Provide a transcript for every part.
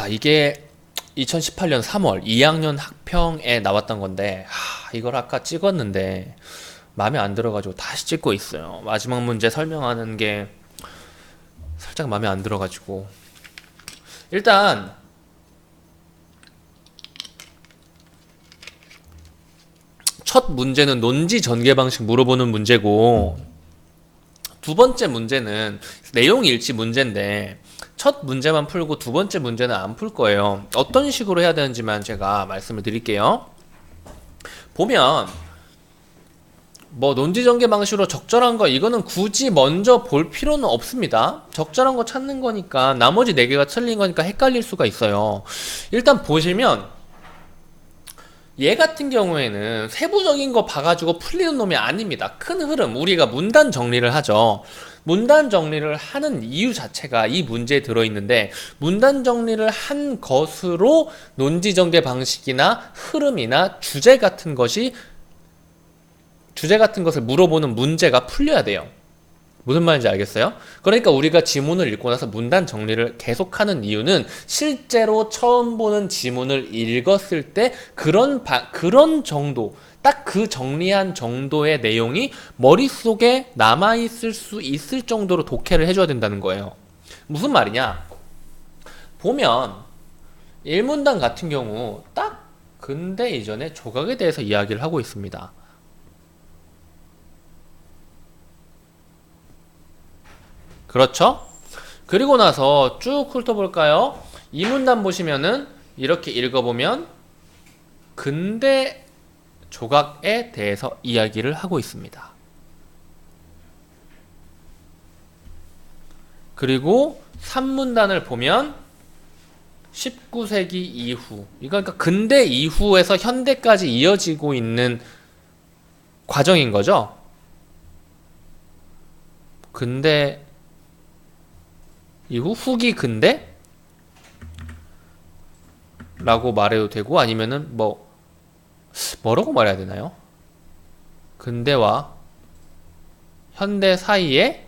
이게 2018년 3월 2학년 학평에 나왔던 건데, 이걸 아까 찍었는데 마음에 안 들어가지고 다시 찍고 있어요. 마지막 문제 설명하는 게 살짝 마음에 안 들어가지고. 일단 첫 문제는 논지 전개 방식 물어보는 문제고, 두 번째 문제는 내용 일치 문제인데 첫 문제만 풀고 두 번째 문제는 안 풀 거예요. 어떤 식으로 해야 되는지만 제가 말씀을 드릴게요. 보면 뭐 논지 전개 방식으로 적절한 거, 이거는 굳이 먼저 볼 필요는 없습니다. 적절한 거 찾는 거니까, 나머지 4개가 틀린 거니까 헷갈릴 수가 있어요. 일단 보시면 얘 같은 경우에는 세부적인 거 봐가지고 풀리는 놈이 아닙니다. 큰 흐름, 우리가 문단 정리를 하죠. 문단 정리를 하는 이유 자체가 이 문제에 들어있는데, 문단 정리를 한 것으로 논지 전개 방식이나 흐름이나 주제 같은 것을 물어보는 문제가 풀려야 돼요. 무슨 말인지 알겠어요? 그러니까 우리가 지문을 읽고 나서 문단 정리를 계속하는 이유는 실제로 처음 보는 지문을 읽었을 때 그런 정도, 딱 그 정리한 정도의 내용이 머릿속에 남아있을 수 있을 정도로 독해를 해줘야 된다는 거예요. 무슨 말이냐? 보면 1문단 같은 경우 딱 근대 이전의 조각에 대해서 이야기를 하고 있습니다. 그렇죠? 그리고 나서 쭉 훑어볼까요? 이 문단 보시면은 이렇게 읽어보면 근대 조각에 대해서 이야기를 하고 있습니다. 그리고 3문단을 보면 19세기 이후, 이거 그러니까 근대 이후에서 현대까지 이어지고 있는 과정인 거죠. 근대 이후 후기 근대? 라고 말해도 되고, 아니면은 뭐라고 말해야 되나요? 근대와 현대 사이에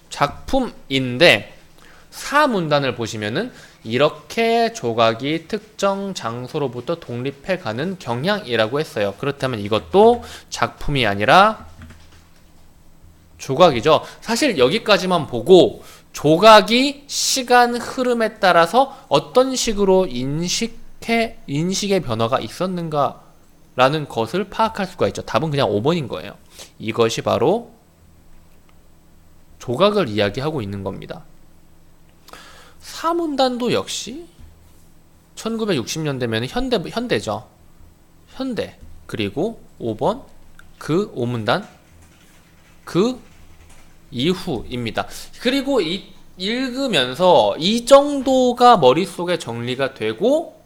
작품인데 4문단을 보시면은 이렇게 조각이 특정 장소로부터 독립해가는 경향이라고 했어요. 그렇다면 이것도 작품이 아니라 조각이죠. 사실 여기까지만 보고 조각이 시간 흐름에 따라서 어떤 식으로 인식의 변화가 있었는가 라는 것을 파악할 수가 있죠. 답은 그냥 5번인 거예요. 이것이 바로 조각을 이야기하고 있는 겁니다. 4문단도 역시 1960년대면 현대죠. 현대. 그리고 5번 그 5문단 그 이후입니다. 그리고 읽으면서 이 정도가 머릿속에 정리가 되고,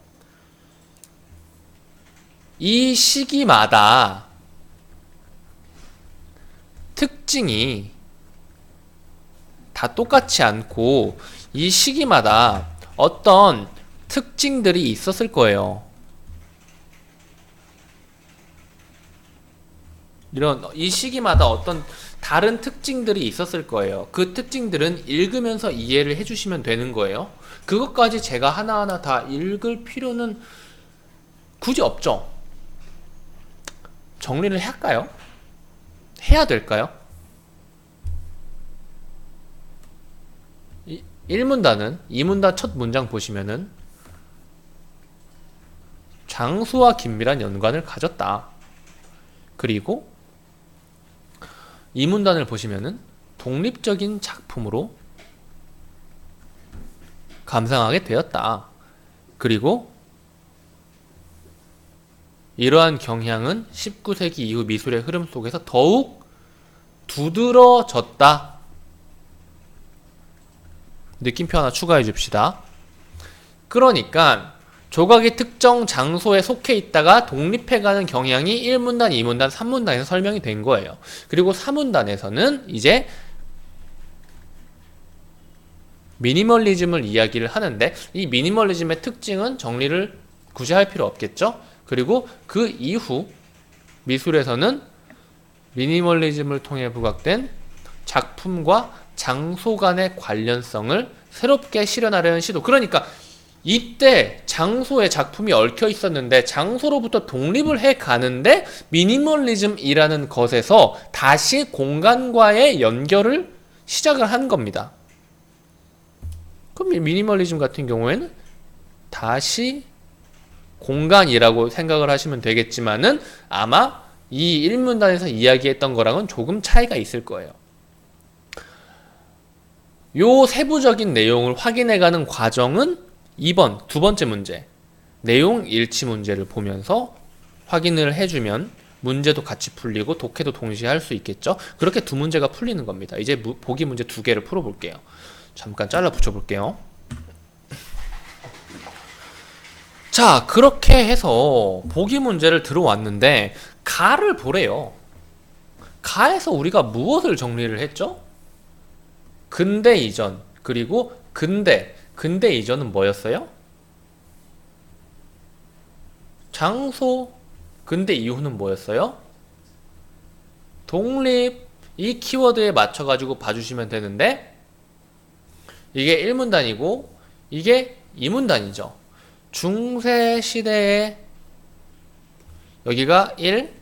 이 시기마다 특징이 다 똑같지 않고 이 시기마다 어떤 특징들이 있었을 거예요. 이 시기마다 어떤 다른 특징들이 있었을 거예요. 그 특징들은 읽으면서 이해를 해주시면 되는 거예요. 그것까지 제가 하나하나 다 읽을 필요는 굳이 없죠. 정리를 할까요? 해야 될까요? 1문단은 2문단 첫 문장 보시면은 장수와 긴밀한 연관을 가졌다. 그리고 2문단을 보시면은 독립적인 작품으로 감상하게 되었다. 그리고 이러한 경향은 19세기 이후 미술의 흐름 속에서 더욱 두드러졌다. 느낌표 하나 추가해 줍시다. 그러니까 조각이 특정 장소에 속해 있다가 독립해가는 경향이 1문단, 2문단, 3문단에서 설명이 된 거예요. 그리고 4문단에서는 이제 미니멀리즘을 이야기를 하는데, 이 미니멀리즘의 특징은 정리를 굳이 할 필요 없겠죠? 그리고 그 이후 미술에서는 미니멀리즘을 통해 부각된 작품과 장소 간의 관련성을 새롭게 실현하려는 시도. 그러니까 이때 장소에 작품이 얽혀 있었는데 장소로부터 독립을 해 가는데 미니멀리즘이라는 것에서 다시 공간과의 연결을 시작을 한 겁니다. 그럼 미니멀리즘 같은 경우에는 다시 공간이라고 생각을 하시면 되겠지만은 아마 이 1문단에서 이야기했던 거랑은 조금 차이가 있을 거예요. 요 세부적인 내용을 확인해가는 과정은 2번, 두 번째 문제, 내용 일치 문제를 보면서 확인을 해주면 문제도 같이 풀리고 독해도 동시에 할 수 있겠죠. 그렇게 두 문제가 풀리는 겁니다. 이제 보기 문제 두 개를 풀어볼게요. 잠깐 잘라 붙여볼게요. 자, 그렇게 해서 보기 문제를 들어왔는데 가를 보래요. 가에서 우리가 무엇을 정리를 했죠? 근대 이전, 그리고 근대 이전은 뭐였어요? 장소. 근대 이후는 뭐였어요? 독립. 이 키워드에 맞춰가지고 봐주시면 되는데 이게 1문단이고 이게 2문단이죠. 중세 시대에 여기가 1,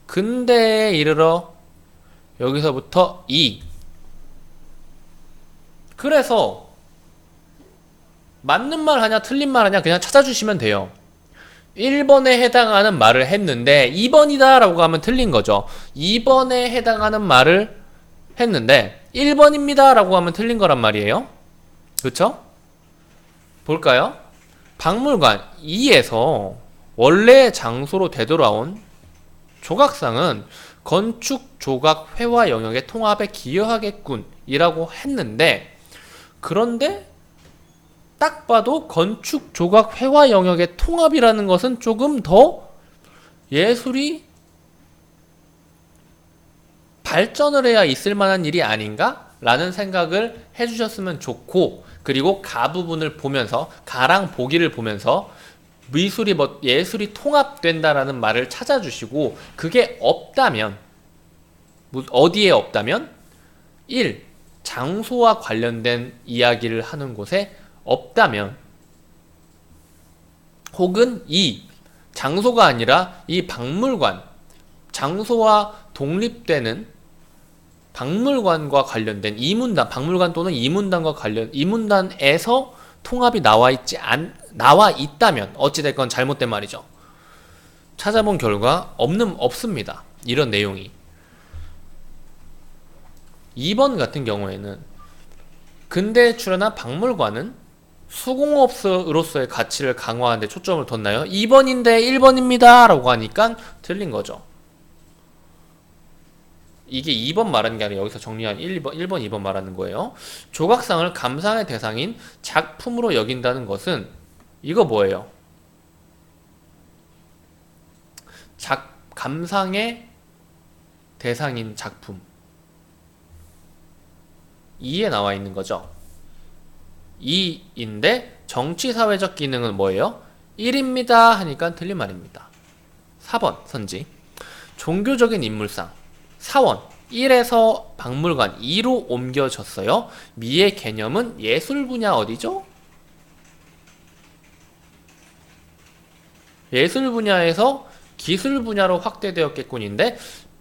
근대에 이르러 여기서부터 2. 그래서 맞는 말 하냐 틀린 말 하냐 그냥 찾아주시면 돼요. 1번에 해당하는 말을 했는데 2번이다 라고 하면 틀린 거죠. 2번에 해당하는 말을 했는데 1번입니다 라고 하면 틀린 거란 말이에요. 그쵸? 볼까요? 박물관 2에서 원래 장소로 되돌아온 조각상은 건축 조각 회화 영역의 통합에 기여하겠군 이라고 했는데, 그런데 딱 봐도 건축 조각 회화 영역의 통합이라는 것은 조금 더 예술이 발전을 해야 있을 만한 일이 아닌가? 라는 생각을 해주셨으면 좋고, 그리고 가 부분을 보면서, 가랑 보기를 보면서 미술이 예술이 통합된다라는 말을 찾아주시고, 그게 없다면, 어디에 없다면? 1. 장소와 관련된 이야기를 하는 곳에 없다면, 혹은 2. 장소가 아니라 이 박물관, 장소와 독립되는 박물관과 관련된 2문단, 박물관 또는 2문단과 관련, 2문단에서 통합이 나와 있다면, 어찌됐건 잘못된 말이죠. 찾아본 결과 없습니다. 이런 내용이. 2번 같은 경우에는 근대에 출현한 박물관은 수공업으로서의 가치를 강화하는 데 초점을 뒀나요? 2번인데 1번입니다 라고 하니까 틀린 거죠. 이게 2번 말하는 게 아니라 여기서 정리한 1번, 2번 말하는 거예요. 조각상을 감상의 대상인 작품으로 여긴다는 것은 이거 뭐예요? 감상의 대상인 작품. 2에 나와 있는 거죠. 2인데 정치사회적 기능은 뭐예요? 1입니다 하니까 틀린 말입니다. 4번 선지. 종교적인 인물상. 사원 1에서 박물관 2로 옮겨졌어요. 미의 개념은 예술 분야 어디죠? 예술 분야에서 기술 분야로 확대되었겠군인데,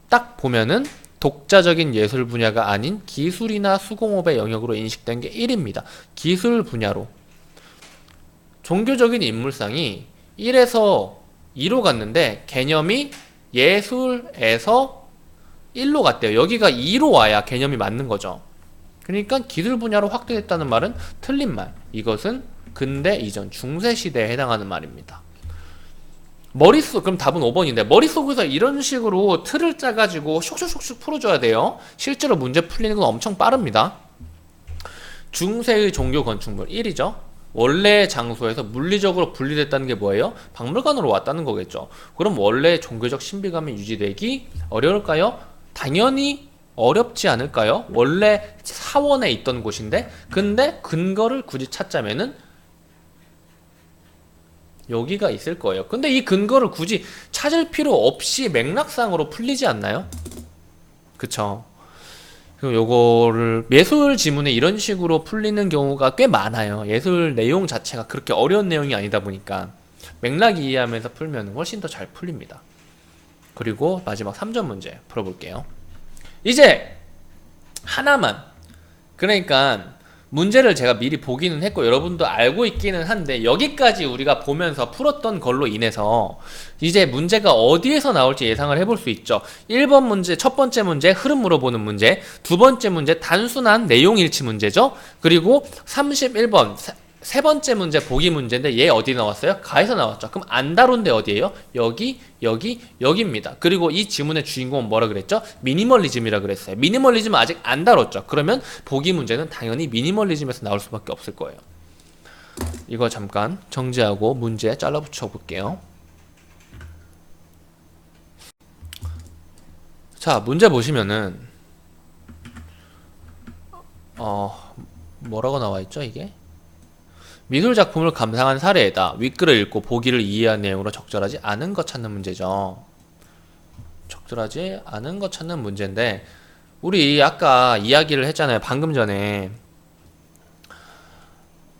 딱 보면은 독자적인 예술 분야가 아닌 기술이나 수공업의 영역으로 인식된 게 1입니다. 기술 분야로. 종교적인 인물상이 1에서 2로 갔는데 개념이 예술에서 1로 갔대요. 여기가 2로 와야 개념이 맞는 거죠. 그러니까 기술 분야로 확대됐다는 말은 틀린 말. 이것은 근대 이전 중세시대에 해당하는 말입니다. 그럼 답은 5번인데 머릿속에서 이런 식으로 틀을 짜가지고 슉슉슉슉 풀어줘야 돼요. 실제로 문제 풀리는 건 엄청 빠릅니다. 중세의 종교 건축물 1이죠. 원래 장소에서 물리적으로 분리됐다는 게 뭐예요? 박물관으로 왔다는 거겠죠. 그럼 원래 종교적 신비감이 유지되기 어려울까요? 당연히 어렵지 않을까요? 원래 사원에 있던 곳인데. 근데 근거를 굳이 찾자면은 여기가 있을 거예요. 근데 이 근거를 굳이 찾을 필요 없이 맥락상으로 풀리지 않나요? 그쵸? 그리고 요거를 예술 지문에 이런 식으로 풀리는 경우가 꽤 많아요. 예술 내용 자체가 그렇게 어려운 내용이 아니다 보니까 맥락 이해하면서 풀면 훨씬 더 잘 풀립니다. 그리고 마지막 3점 문제 풀어볼게요. 이제 하나만, 그러니까 문제를 제가 미리 보기는 했고 여러분도 알고 있기는 한데 여기까지 우리가 보면서 풀었던 걸로 인해서 이제 문제가 어디에서 나올지 예상을 해볼 수 있죠. 1번 문제, 첫 번째 문제 흐름 물어보는 문제, 두 번째 문제 단순한 내용 일치 문제죠. 그리고 31번 세 번째 문제 보기 문제인데 얘 어디 나왔어요? 가에서 나왔죠. 그럼 안 다룬 데 어디예요? 여기, 여기, 여기입니다. 그리고 이 지문의 주인공은 뭐라 그랬죠? 미니멀리즘이라 그랬어요. 미니멀리즘은 아직 안 다뤘죠. 그러면 보기 문제는 당연히 미니멀리즘에서 나올 수밖에 없을 거예요. 이거 잠깐 정지하고 문제 잘라 붙여 볼게요. 자, 문제 보시면은 뭐라고 나와 있죠, 이게? 미술 작품을 감상한 사례에다 윗글을 읽고 보기를 이해한 내용으로 적절하지 않은 것 찾는 문제죠. 적절하지 않은 것 찾는 문제인데 우리 아까 이야기를 했잖아요. 방금 전에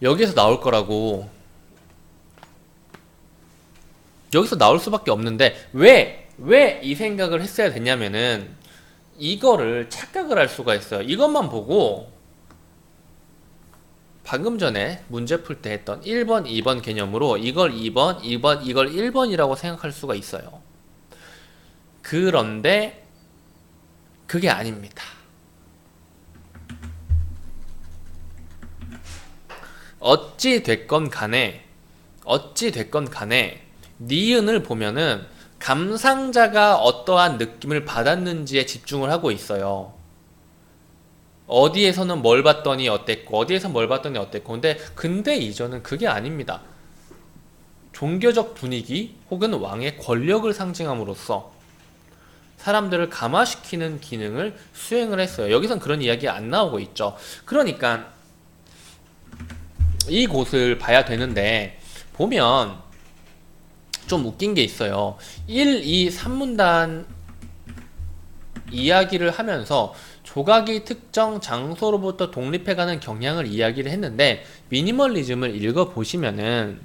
여기서 나올 거라고. 여기서 나올 수밖에 없는데 왜 이 생각을 했어야 됐냐면은 이거를 착각을 할 수가 있어요. 이것만 보고 방금 전에 문제 풀 때 했던 1번, 2번 개념으로 이걸 2번, 이걸 1번이라고 생각할 수가 있어요. 그런데 그게 아닙니다. 어찌 됐건 간에 니은을 보면은 감상자가 어떠한 느낌을 받았는지에 집중을 하고 있어요. 어디에서는 뭘 봤더니 어땠고 어디에서 뭘 봤더니 어땠고 근데 이전은 그게 아닙니다. 종교적 분위기 혹은 왕의 권력을 상징함으로써 사람들을 감화시키는 기능을 수행을 했어요. 여기선 그런 이야기가 안 나오고 있죠. 그러니까 이 곳을 봐야 되는데 보면 좀 웃긴 게 있어요. 1, 2, 3문단 이야기를 하면서 조각이 특정 장소로부터 독립해가는 경향을 이야기를 했는데 미니멀리즘을 읽어보시면은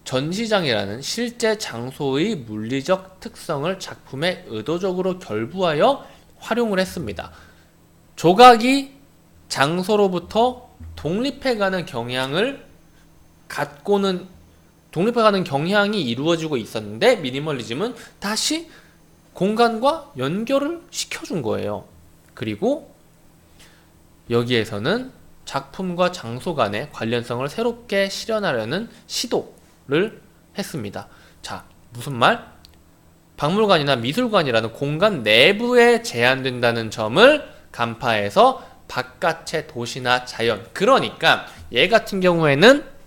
전시장이라는 실제 장소의 물리적 특성을 작품에 의도적으로 결부하여 활용을 했습니다. 조각이 장소로부터 독립해가는 경향을 갖고는 독립해가는 경향이 이루어지고 있었는데 미니멀리즘은 다시 공간과 연결을 시켜준 거예요. 그리고 여기에서는 작품과 장소 간의 관련성을 새롭게 실현하려는 시도를 했습니다. 자, 무슨 말? 박물관이나 미술관이라는 공간 내부에 제한된다는 점을 간파해서 바깥의 도시나 자연, 그러니까 얘 같은 경우에는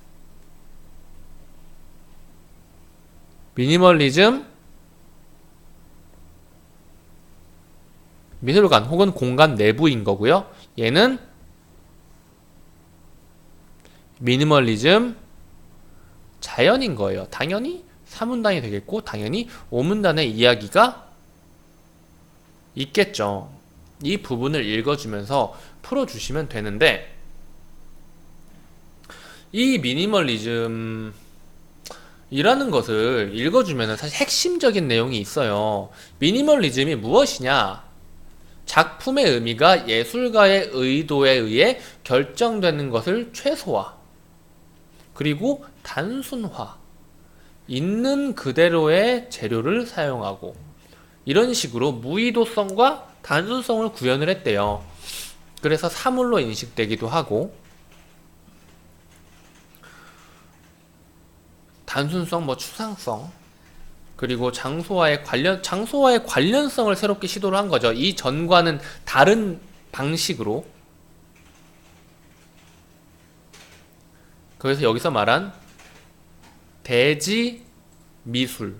미니멀리즘, 미술관 혹은 공간 내부인 거고요. 얘는 미니멀리즘, 자연인 거예요. 당연히 3문단이 되겠고 당연히 5문단의 이야기가 있겠죠. 이 부분을 읽어주면서 풀어주시면 되는데 이 미니멀리즘 이라는 것을 읽어주면 사실 핵심적인 내용이 있어요. 미니멀리즘이 무엇이냐? 작품의 의미가 예술가의 의도에 의해 결정되는 것을 최소화, 그리고 단순화, 있는 그대로의 재료를 사용하고 이런 식으로 무의도성과 단순성을 구현을 했대요. 그래서 사물로 인식되기도 하고 단순성, 추상성, 그리고 장소와의 관련성을 새롭게 시도를 한 거죠. 이 전과는 다른 방식으로. 그래서 여기서 말한 대지 미술,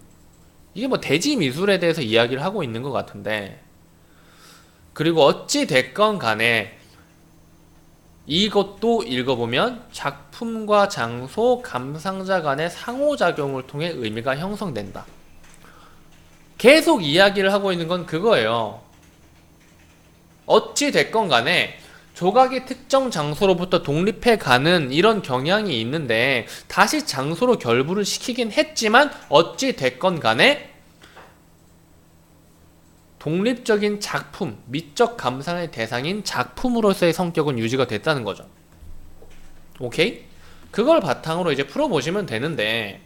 이게 대지 미술에 대해서 이야기를 하고 있는 것 같은데, 그리고 어찌 됐건 간에 이것도 읽어보면 작품과 장소, 감상자 간의 상호작용을 통해 의미가 형성된다. 계속 이야기를 하고 있는 건 그거예요. 어찌 됐건 간에 조각이 특정 장소로부터 독립해 가는 이런 경향이 있는데 다시 장소로 결부를 시키긴 했지만 어찌 됐건 간에 독립적인 작품, 미적 감상의 대상인 작품으로서의 성격은 유지가 됐다는 거죠. 오케이? 그걸 바탕으로 이제 풀어보시면 되는데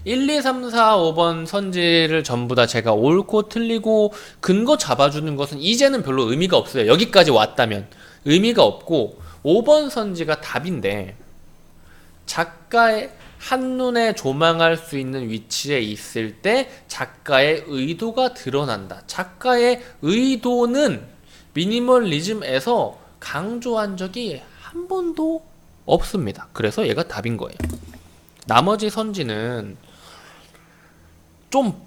1, 2, 3, 4, 5번 선지를 전부 다 제가 옳고 틀리고 근거 잡아주는 것은 이제는 별로 의미가 없어요. 여기까지 왔다면 의미가 없고 5번 선지가 답인데 작가의 한눈에 조망할 수 있는 위치에 있을 때 작가의 의도가 드러난다. 작가의 의도는 미니멀리즘에서 강조한 적이 한 번도 없습니다. 그래서 얘가 답인 거예요. 나머지 선지는 좀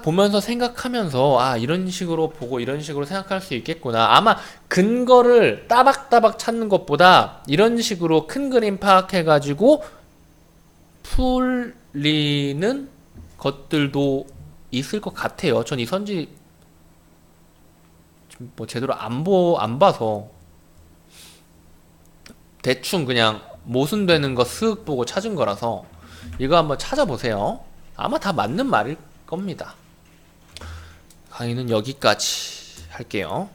보면서 생각하면서 아 이런 식으로 보고 이런 식으로 생각할 수 있겠구나. 아마 근거를 따박따박 찾는 것보다 이런 식으로 큰 그림 파악해가지고 풀리는 것들도 있을 것 같아요. 전 이 선지 뭐 제대로 안 봐서 대충 그냥 모순되는 거 쓱 보고 찾은 거라서 이거 한번 찾아보세요. 아마 다 맞는 말일 겁니다. 강의는 여기까지 할게요.